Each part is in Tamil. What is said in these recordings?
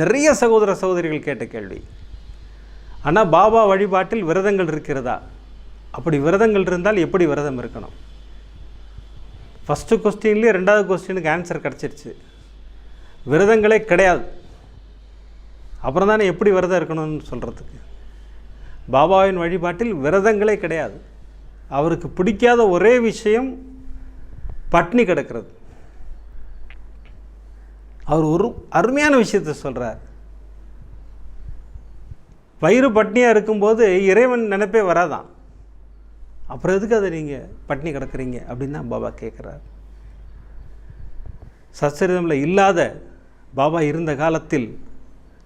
நிறைய சகோதர சகோதரிகள் கேட்ட கேள்வி. ஆனால் பாபா வழிபாட்டில் விரதங்கள் இருக்கிறதா? அப்படி விரதங்கள் இருந்தால் எப்படி விரதம் இருக்கணும்? ஃபஸ்ட்டு கொஸ்டின்லேயே 2வது கொஸ்டினுக்கு ஆன்சர் கிடச்சிருச்சு. விரதங்களே கிடையாது. அப்புறம் தானே எப்படி விரதம் இருக்கணும்னு சொல்கிறதுக்கு. பாபாவின் வழிபாட்டில் விரதங்களே கிடையாது. அவருக்கு பிடிக்காத ஒரே விஷயம் பட்னி கிடக்கிறது. அவர் ஒரு அருமையான விஷயத்தை சொல்கிறார். வயிறு பட்னியாக இருக்கும்போது இறைவன் நினைப்பே வராதான். அப்புறம் எதுக்கு அதை நீங்கள் பட்னி கிடக்கிறீங்க அப்படின்னு தான் பாபா கேட்குறார். சச்சரிதமில் இல்லாத பாபா இருந்த காலத்தில்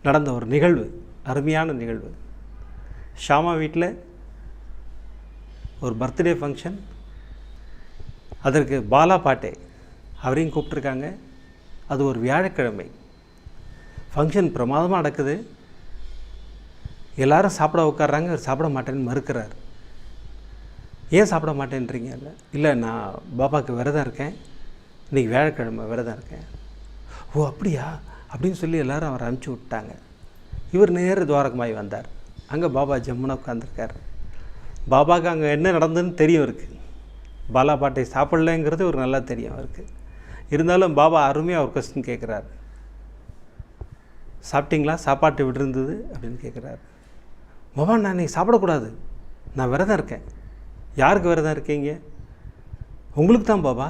நடந்த ஒரு நிகழ்வு, அருமையான நிகழ்வு. ஷாமா வீட்டில் ஒரு பர்த்டே ஃபங்க்ஷன். அதற்கு பாலா பாட்டே அவரையும் கூப்பிட்ருக்காங்க. அது ஒரு வியாழக்கிழமை. ஃபங்க்ஷன் பிரமாதமாக நடக்குது. எல்லோரும் சாப்பிட உட்கார்றாங்க. அவர் சாப்பிட மாட்டேன்னு மறுக்கிறார். ஏன் சாப்பிட மாட்டேன்றீங்க? இல்லை, நான் பாபாவுக்கு விரதம் இருக்கேன், இன்றைக்கி வியாழக்கிழமை விரதம் இருக்கேன். ஓ அப்படியா அப்படின்னு சொல்லி எல்லோரும் அவரை அனுப்பிச்சி விட்டாங்க. இவர் நேர துவாரகமாய் வந்தார். அங்கே பாபா ஜம்முனா உட்காந்துருக்கார். பாபாவுக்கு அங்கே என்ன நடந்ததுன்னு தெரியும் இருக்குது. பாலா பாட்டை சாப்பிடலைங்கிறது ஒரு நல்லா தெரியும் அவருக்கு. இருந்தாலும் பாபா அருமையாக ஒரு கொஸ்டின் கேட்குறாரு. சாப்பிட்டீங்களா? சாப்பாட்டு விட்டுருந்தது அப்படின்னு கேட்குறாரு. பாபா, நான் இன்றைக்கி சாப்பிடக்கூடாது, நான் விரதம் இருக்கேன். யாருக்கு விரதம் இருக்கீங்க? உங்களுக்கு தான் பாபா,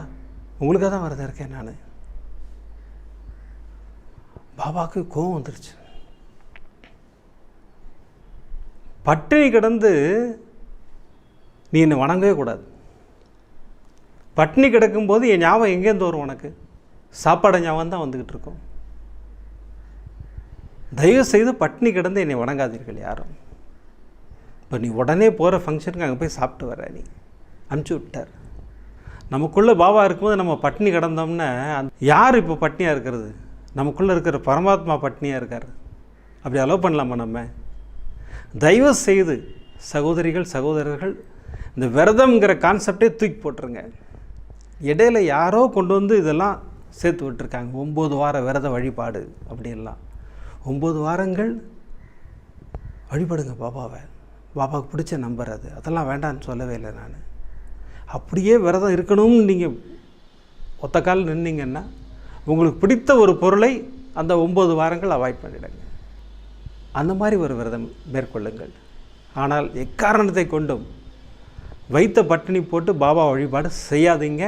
உங்களுக்காக தான் விரதம் இருக்கேன் நான். பாபாவுக்கு கோபம் வந்துருச்சு. பட்டினி கிடந்து நீ என்னை வணங்கவே கூடாது. பட்டினி கிடக்கும்போது என் ஞாபகம் எங்கேருந்து வரும் உனக்கு? சாப்பாடு ஞாபகம் தான் வந்துக்கிட்டு இருக்கோம். தயவுசெய்து பட்டினி கிடந்து என்னை வணங்காதீர்கள் யாரும். இப்போ நீ உடனே போகிற ஃபங்க்ஷனுக்கு அங்கே போய் சாப்பிட்டு வர நீ அனுப்பிச்சி விட்டார். நமக்குள்ளே பாபா இருக்கும்போது நம்ம பட்டினி கிடந்தோம்னா யார் இப்போ பட்னியாக இருக்கிறது? நமக்குள்ளே இருக்கிற பரமாத்மா பட்னியாக இருக்கார். அப்படி அலோவ் பண்ணலாமா நம்ம? தயவு செய்து சகோதரிகள் சகோதரர்கள் இந்த விரதம்ங்கிற கான்செப்டே தூக்கி போட்டுருங்க. இடையில யாரோ கொண்டு வந்து இதெல்லாம் சேர்த்து விட்டுருக்காங்க. 9 வார விரத வழிபாடு அப்படின்லாம். 9 வாரங்கள் வழிபடுங்க பாபாவை. பாபாவுக்கு பிடிச்ச நம்பர் அது. அதெல்லாம் வேண்டான்னு சொல்லவே இல்லை நான். அப்படியே விரதம் இருக்கணும்னு நீங்கள் ஒத்த கால் நின்னீங்கன்னா உங்களுக்கு பிடித்த ஒரு பொருளை அந்த 9 வாரங்கள் அவாய்ட் பண்ணிவிடுங்க. அந்த மாதிரி ஒரு விரதம் மேற்கொள்ளுங்கள். ஆனால் எக்காரணத்தை கொண்டும் வைத்த பட்டினி போட்டு பாபா வழிபாடு செய்யாதீங்க.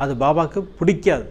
அது பாபாவுக்கு பிடிக்காது.